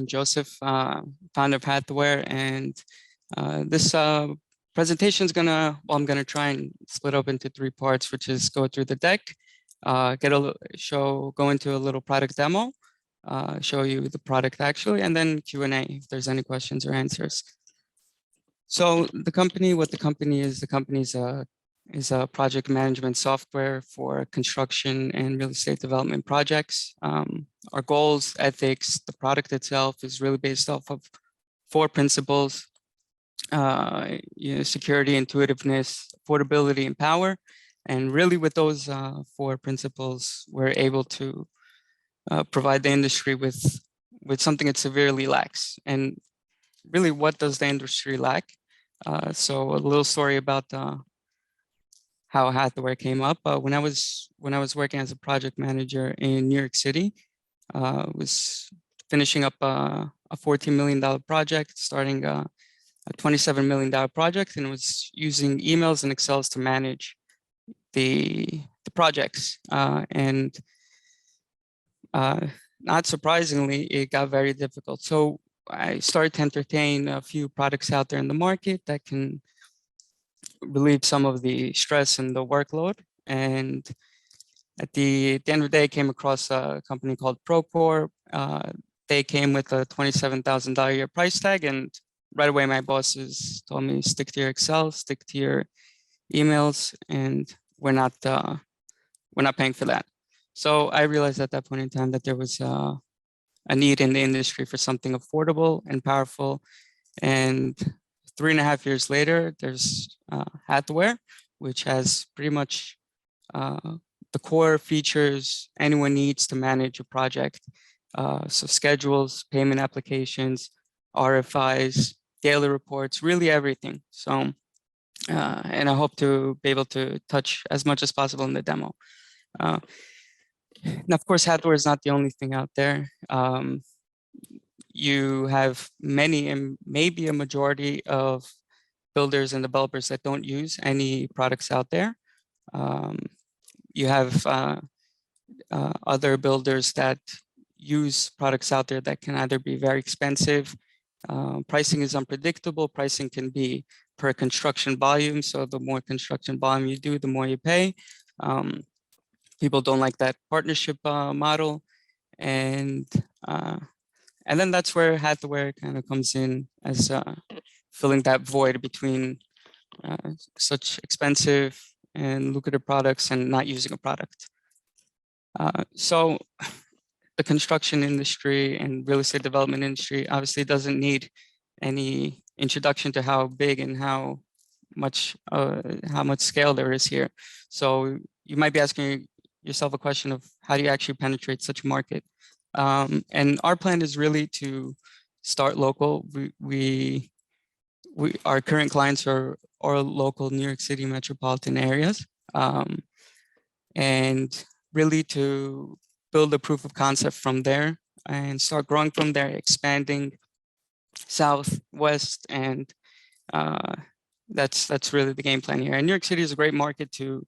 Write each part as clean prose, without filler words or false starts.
I'm Joseph, founder of Hathaware, and this presentation is I'm gonna try and split up into 3 parts, which is go through the deck, go into a little product demo, show you the product actually, and then Q&A if there's any questions or answers. So the company is a project management software for construction and real estate development projects. Our goals, ethics, the product itself is really based off of 4 principles: security, intuitiveness, affordability, and power. And really, with those 4 principles, we're able to provide the industry with something it severely lacks. And really, what does the industry lack? So a little story about how Hathaware came up. When I was working as a project manager in New York City, was finishing up a $14 million project, starting a $27 million project, and was using emails and Excels to manage the projects. Not surprisingly, it got very difficult. So I started to entertain a few products out there in the market that can relieve some of the stress and the workload. And at the end of the day, I came across a company called Procore. They came with a $27,000 a year price tag, and right away my bosses told me, stick to your Excel, stick to your emails, and we're not paying for that. So I realized at that point in time that there was a need in the industry for something affordable and powerful. And 3.5 years later, there's Hathaware, which has pretty much the core features anyone needs to manage a project. So schedules, payment applications, RFIs, daily reports, really everything. So, and I hope to be able to touch as much as possible in the demo. Now, of course, Hathaware is not the only thing out there. You have many and maybe a majority of builders and developers that don't use any products out there. You have other builders that use products out there that can either be very expensive. Pricing is unpredictable. Pricing can be per construction volume. So the more construction volume you do, the more you pay. People don't like that partnership model. And then that's where Hathaware kind of comes in as filling that void between such expensive and lucrative products and not using a product. So the construction industry and real estate development industry obviously doesn't need any introduction to how big and how much scale there is here. So you might be asking yourself a question of how do you actually penetrate such a market? And our plan is really to start local. Our current clients are local New York City metropolitan areas, and really to build a proof of concept from there and start growing from there, expanding south, west, and that's really the game plan here. And New York City is a great market to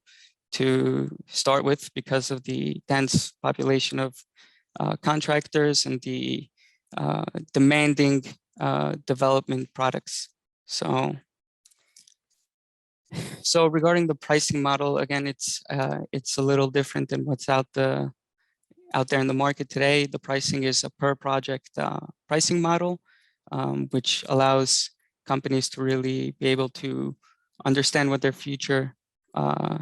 start with because of the dense population of contractors and the demanding development products. So regarding the pricing model, again, it's a little different than what's out there in the market today. The pricing is a per project pricing model, which allows companies to really be able to understand what their future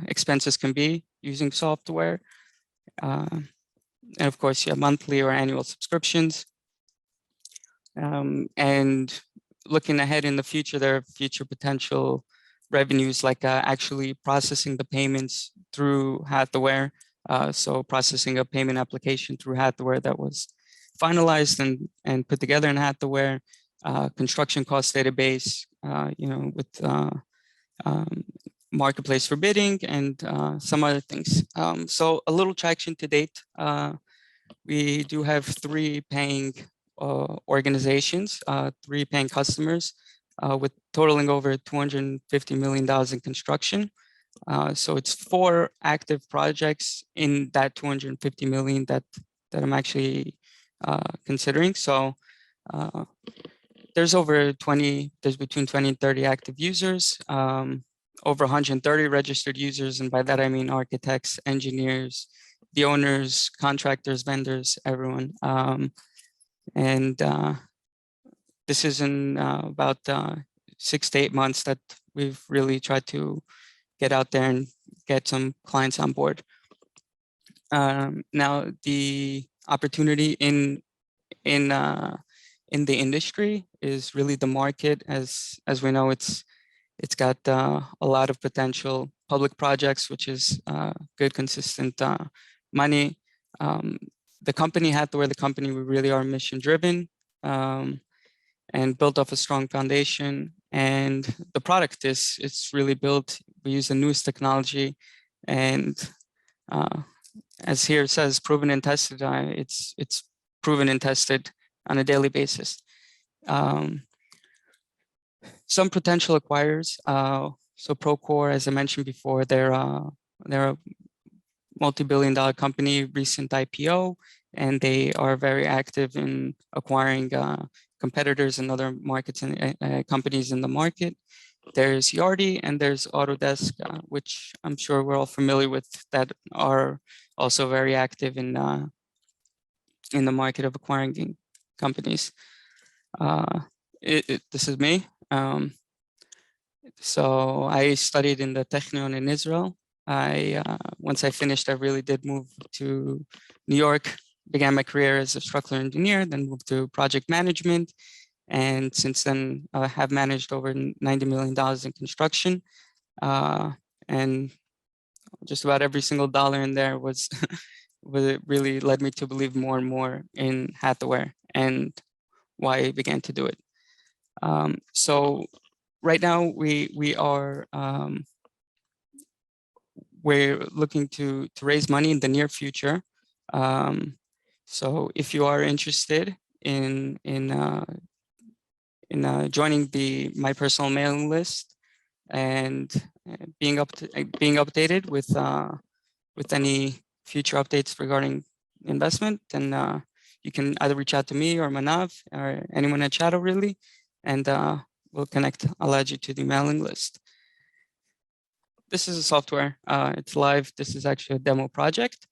expenses can be using software. And of course, you have monthly or annual subscriptions. And looking ahead in the future, there are future potential revenues like actually processing the payments through Hathaware. So processing a payment application through Hathaware that was finalized and put together in Hathaware, construction cost database, with marketplace for bidding and some other things. So a little traction to date. We do have 3 paying organizations, 3 paying customers with totaling over $250 million in construction. So it's 4 active projects in that $250 million that I'm actually considering. So There's between 20 and 30 active users, over 130 registered users. And by that, I mean architects, engineers, the owners, contractors, vendors, everyone. This is in about 6 to 8 months that we've really tried to get out there and get some clients on board. Now, the opportunity in the industry is really the market. As we know, it's got a lot of potential public projects, which is good, consistent money. The company Hathaware, we really are mission driven and built off a strong foundation. And the product it's really built. We use the newest technology, and as here it says, proven and tested. It's proven and tested on a daily basis. Some potential acquirers. So Procore, as I mentioned before, they're a multi-billion-dollar company, recent IPO, and they are very active in acquiring competitors and other markets and companies in the market. There's Yardi and there's Autodesk, which I'm sure we're all familiar with, that are also very active in the market of acquiring companies. This is me. So I studied in the Technion in Israel. Once I finished, I really did move to New York, began my career as a structural engineer, then moved to project management. And since then, I have managed over $90 million in construction. And just about every single dollar in there was it really led me to believe more and more in Hathaware and why I began to do it. So right now we are we're looking to raise money in the near future. So if you are interested in joining my personal mailing list and being updated with any future updates regarding investment, then you can either reach out to me or Manav or anyone at Shadow, really, and we'll connect. I'll add you to the mailing list. This is a software. It's live. This is actually a demo project.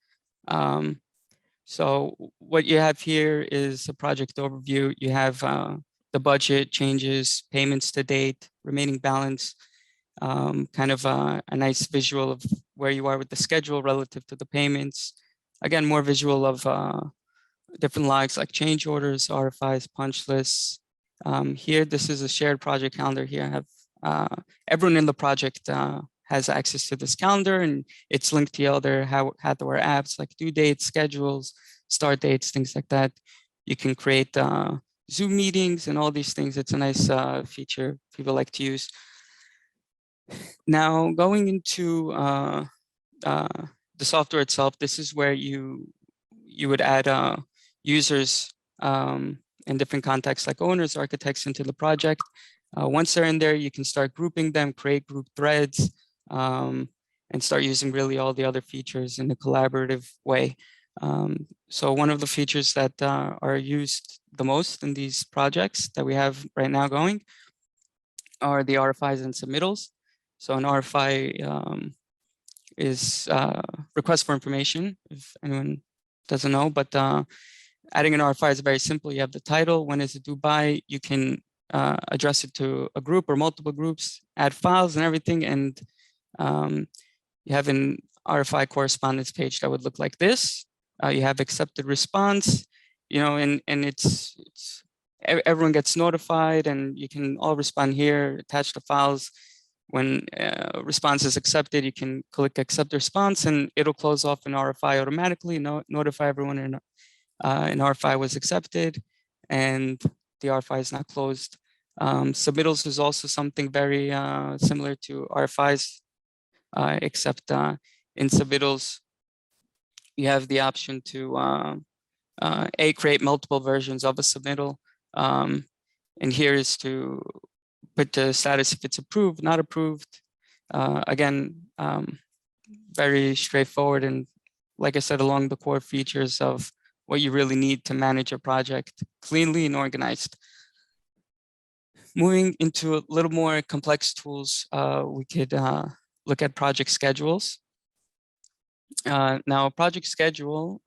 So what you have here is a project overview. You have the budget, changes, payments to date, remaining balance, kind of a nice visual of where you are with the schedule relative to the payments. Again, more visual of different logs like change orders, RFIs, punch lists. Here, this is a shared project calendar. Here I have everyone in the project has access to this calendar, and it's linked to other Hathaware apps like due dates, schedules, start dates, things like that. You can create Zoom meetings and all these things. It's a nice feature people like to use. Now, going into the software itself, this is where you would add users in different contexts like owners, architects into the project. Once they're in there, you can start grouping them, create group threads, and start using really all the other features in a collaborative way. So one of the features that are used the most in these projects that we have right now going are the RFIs and submittals. So an RFI is request for information, if anyone doesn't know, but adding an RFI is very simple. You have the title, when is it due by, you can address it to a group or multiple groups, add files and everything, and you have an RFI correspondence page that would look like this. You have accepted response, and it's everyone gets notified, and you can all respond here, attach the files. When response is accepted, you can click accept response, and it'll close off an RFI automatically, notify everyone an RFI was accepted, and the RFI is not closed. Submittals is also something very similar to RFIs, except in submittals, you have the option to create multiple versions of a submittal. And here is to put the status if it's approved, not approved. Again, very straightforward, and like I said, along the core features of what you really need to manage a project cleanly and organized. Moving into a little more complex tools, we could look at project schedules. Now, a project schedule,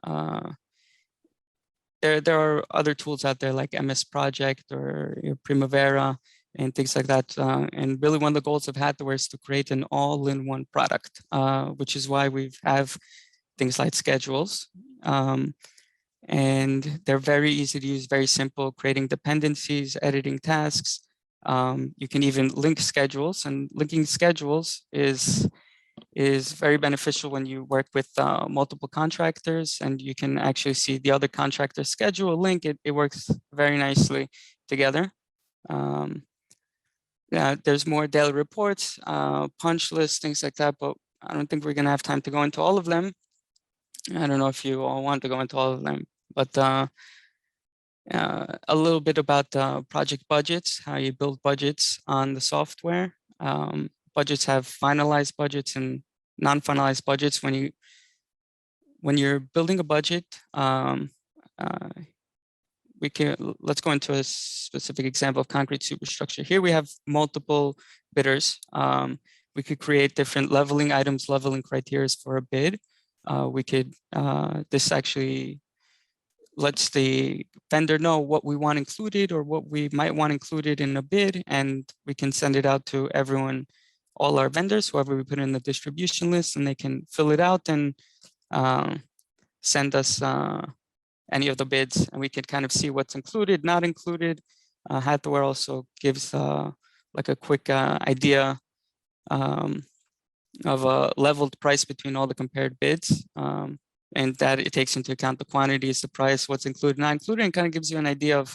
there are other tools out there like MS Project or Primavera and things like that. And really one of the goals of Hathaware is to create an all-in-one product, which is why we have things like schedules. And they're very easy to use, very simple, creating dependencies, editing tasks. You can even link schedules, and linking schedules is very beneficial when you work with multiple contractors, and you can actually see the other contractor's schedule link. It works very nicely together. Yeah, there's more daily reports, punch lists, things like that, but I don't think we're gonna have time to go into all of them. I don't know if you all want to go into all of them, but a little bit about project budgets, how you build budgets on the software. Budgets have finalized budgets and non-finalized budgets. When you're building a budget, let's go into a specific example of concrete superstructure. Here we have multiple bidders. We could create different leveling items, leveling criteria for a bid. This actually lets the vendor know what we want included or what we might want included in a bid, and we can send it out to everyone, all our vendors, whoever we put in the distribution list, and they can fill it out and send us any of the bids, and we can kind of see what's included, not included. Hathaware also gives like a quick idea of a leveled price between all the compared bids. And that it takes into account the quantities, the price, what's included, not included, and kind of gives you an idea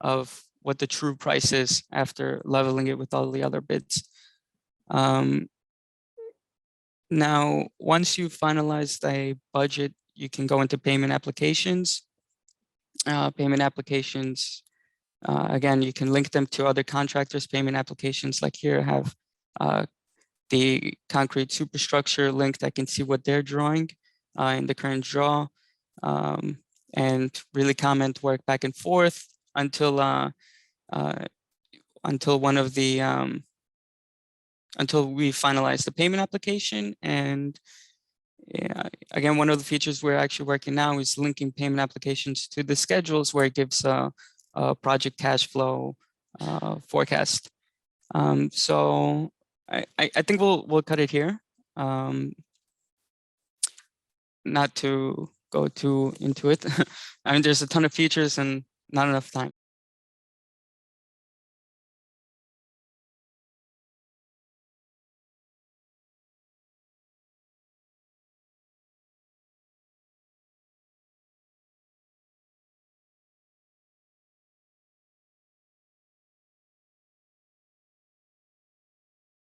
of what the true price is after leveling it with all the other bids. Now, once you've finalized a budget, you can go into payment applications. Payment applications, again, you can link them to other contractors' payment applications. Like here, I have the concrete superstructure linked. I can see what they're drawing in the current draw, and really comment, work back and forth until one of the until we finalize the payment application. And again, one of the features we're actually working now is linking payment applications to the schedules, where it gives a project cash flow forecast. So I think we'll cut it here. Not to go too into it. I mean, there's a ton of features and not enough time.